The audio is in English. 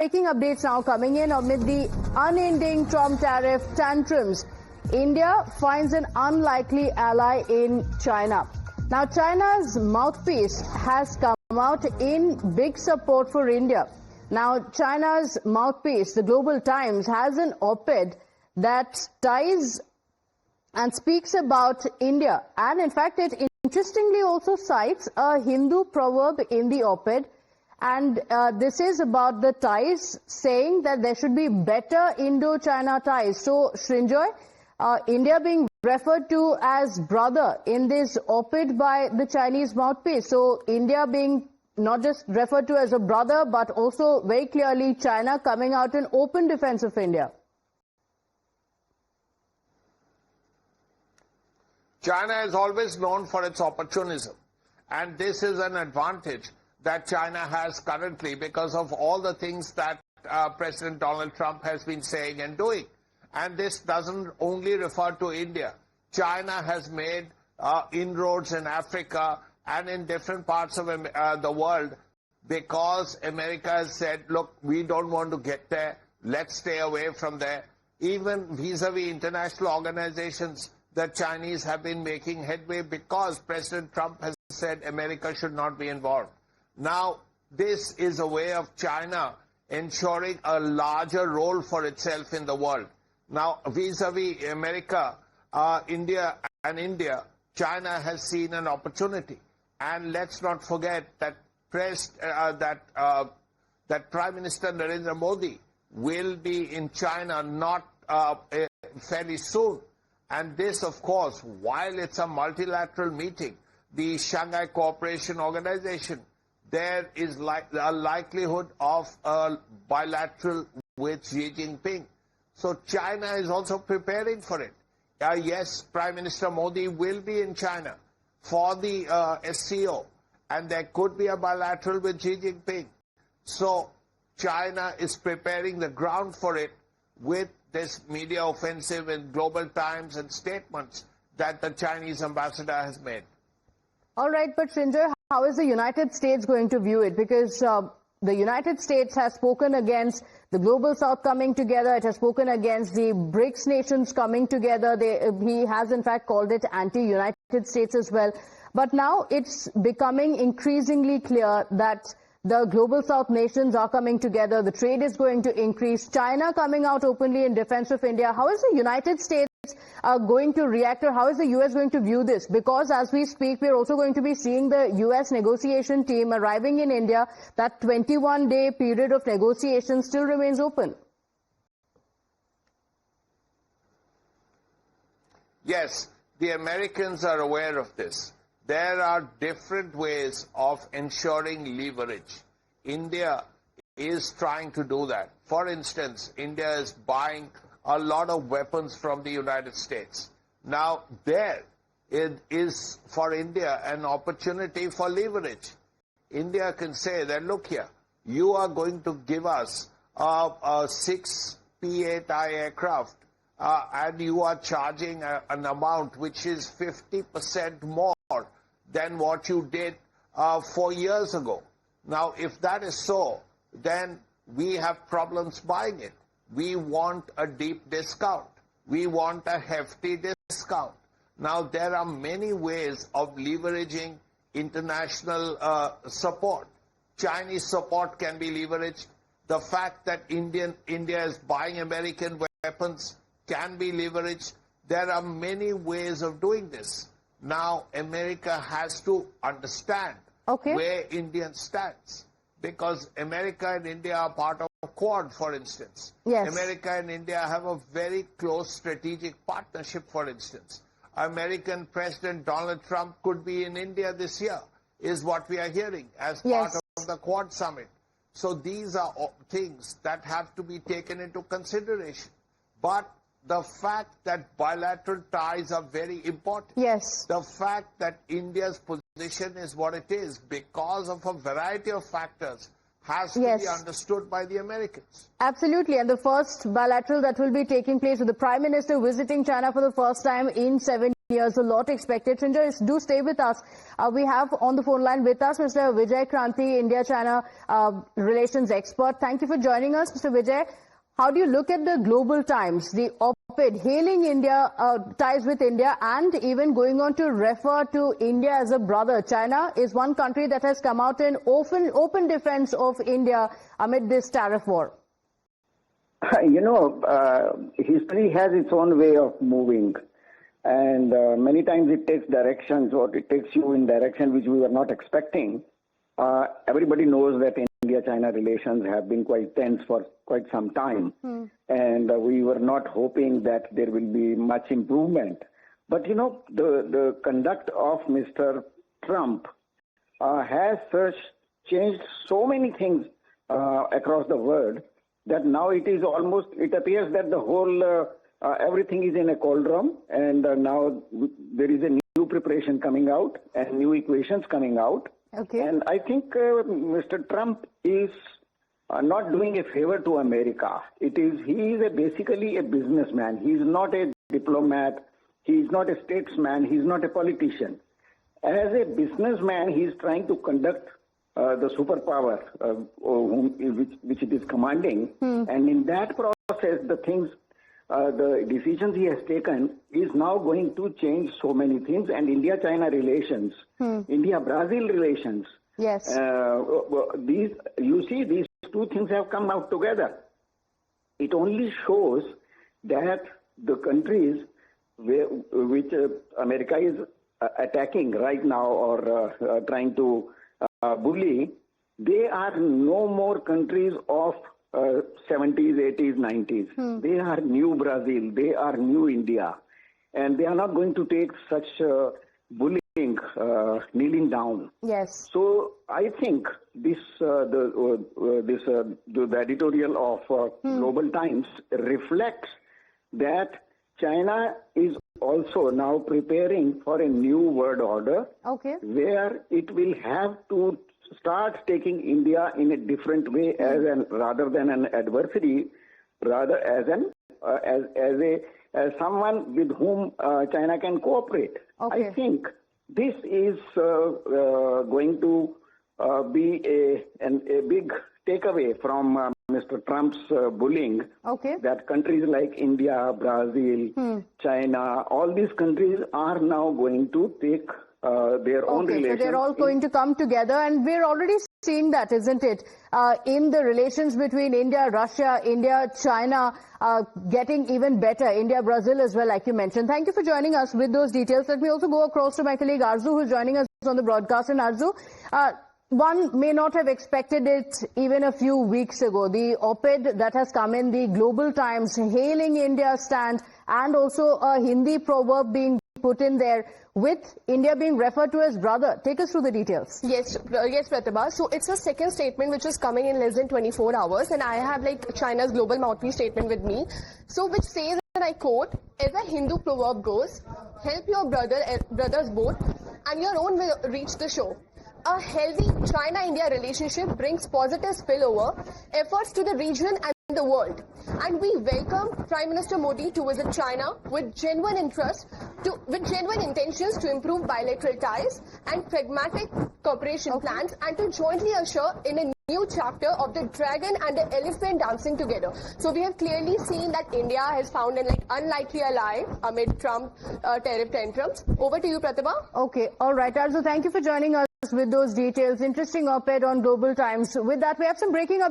Breaking updates now coming in amid the unending Trump tariff tantrums. India finds an unlikely ally in China. Now, China's Mouthpiece has come out in big support for India. Now, China's Mouthpiece, the Global Times, has an op-ed that ties and speaks about India. And in fact, it interestingly also cites a Hindu proverb in the op-ed. And this is about the ties, saying that there should be better Indo-China ties. So, Srinjoy, India being referred to as brother in this op-ed by the Chinese Mouthpiece. So, India being not just referred to as a brother, but also very clearly China coming out in open defense of India. China is always known for its opportunism, and this is an advantage that China has currently because of all the things that President Donald Trump has been saying and doing. And this doesn't only refer to India. China has made inroads in Africa and in different parts of the world because America has said, look, we don't want to get there, let's stay away from there. Even vis-a-vis international organizations, the Chinese have been making headway because President Trump has said America should not be involved. Now, this is a way of China ensuring a larger role for itself in the world. Now, vis-a-vis America, India, China has seen an opportunity. And let's not forget that Prime Minister Narendra Modi will be in China not fairly soon. And this, of course, while it's a multilateral meeting, the Shanghai Cooperation Organization, there is a likelihood of a bilateral with Xi Jinping. So China is also preparing for it. Yes, Prime Minister Modi will be in China for the SCO, and there could be a bilateral with Xi Jinping. So China is preparing the ground for it with this media offensive in Global Times and statements that the Chinese ambassador has made. All right, but Srinjoy, how is the United States going to view it? Because the United States has spoken against the Global South coming together. It has spoken against the BRICS nations coming together. He has, in fact, called it anti-United States as well. But now it's becoming increasingly clear that the Global South nations are coming together. The trade is going to increase. China coming out openly in defense of India. How is the United States going to react, or how is the U.S. going to view this? Because as we speak, we're also going to be seeing the U.S. negotiation team arriving in India. That 21-day period of negotiation still remains open. Yes, the Americans are aware of this. There are different ways of ensuring leverage. India is trying to do that. For instance, India is buying a lot of weapons from the United States. Now, there it is for India an opportunity for leverage. India can say that, look here, you are going to give us a 6 P-8I aircraft, and you are charging an amount which is 50% more than what you did 4 years ago. Now, if that is so, then we have problems buying it. We want a deep discount. We want a hefty discount. Now, there are many ways of leveraging international support. Chinese support can be leveraged. The fact that India is buying American weapons can be leveraged. There are many ways of doing this. Now, America has to understand where India stands, because America and India are part of a Quad, for instance. Yes. America and India have a very close strategic partnership, for instance. American President Donald Trump could be in India this year, is what we are hearing, as part of the Quad summit. So these are things that have to be taken into consideration. But the fact that bilateral ties are very important. Yes. The fact that India's position is what it is because of a variety of factors has to be understood by the Americans. Absolutely. And the first bilateral that will be taking place with the Prime Minister visiting China for the first time in 7 years. A lot expected. Sanjay, do stay with us. We have on the phone line with us Mr. Vijay Kranti, India-China relations expert. Thank you for joining us, Mr. Vijay. How do you look at the global times, the op-ed hailing India, ties with India, and even going on to refer to India as a brother? China is one country that has come out in open defense of India amid this tariff war. You know, history has its own way of moving, and many times it takes directions, or it takes you in direction which we were not expecting. Everybody knows that India-China relations have been quite tense for quite some time, and we were not hoping that there will be much improvement. But you know, the conduct of Mr. Trump has changed so many things across the world that now it appears that the whole everything is in a cauldron, and now there is a new preparation coming out and new equations coming out. Okay. And I think Mr. Trump is not doing a favor to America. He is basically a businessman. He is not a diplomat. He is not a statesman. He is not a politician. As a businessman, he is trying to conduct the superpower which it is commanding. And in that process, the decisions he has taken is now going to change so many things, and India-China relations, India-Brazil relations. Yes. These two things have come out together. It only shows that the countries which America is attacking right now, or trying to bully, they are no more countries of 70s, 80s, 90s. They are new Brazil, they are new India, and they are not going to take such bullying, kneeling down. Yes. So I think the editorial of Global Times reflects that China is also now preparing for a new world order, where it will have to start taking India in a different way, rather than an adversary, rather as someone with whom China can cooperate. I think this is going to be a big takeaway from Mr. Trump's bullying, that countries like India, Brazil, China, all these countries are now going to take their own relations. So they're all going to come together, and we're already seeing that, isn't it? In the relations between India, Russia, India, China, getting even better. India, Brazil as well, like you mentioned. Thank you for joining us with those details. Let me also go across to my colleague Arzu, who's joining us on the broadcast. And Arzu, one may not have expected it even a few weeks ago. The op-ed that has come in the Global Times hailing India's stand, and also a Hindi proverb being put in there, with India being referred to as brother. Take us through the details. Yes, Pratibha. So it's a second statement which is coming in less than 24 hours, and I have China's global mouthpiece statement with me. So which says, and I quote, as a Hindu proverb goes, help your brother's boat and your own will reach the shore. A healthy China-India relationship brings positive spillover efforts to the region and the world. And we welcome Prime Minister Modi to visit China with genuine intentions to improve bilateral ties and pragmatic cooperation plans, and to jointly usher in a new chapter of the dragon and the elephant dancing together. So we have clearly seen that India has found an unlikely ally amid Trump tariff tantrums. Over to you, Pratibha. Okay, all right, Arzu, thank you for joining us with those details. Interesting op-ed on Global Times. With that, we have some breaking up.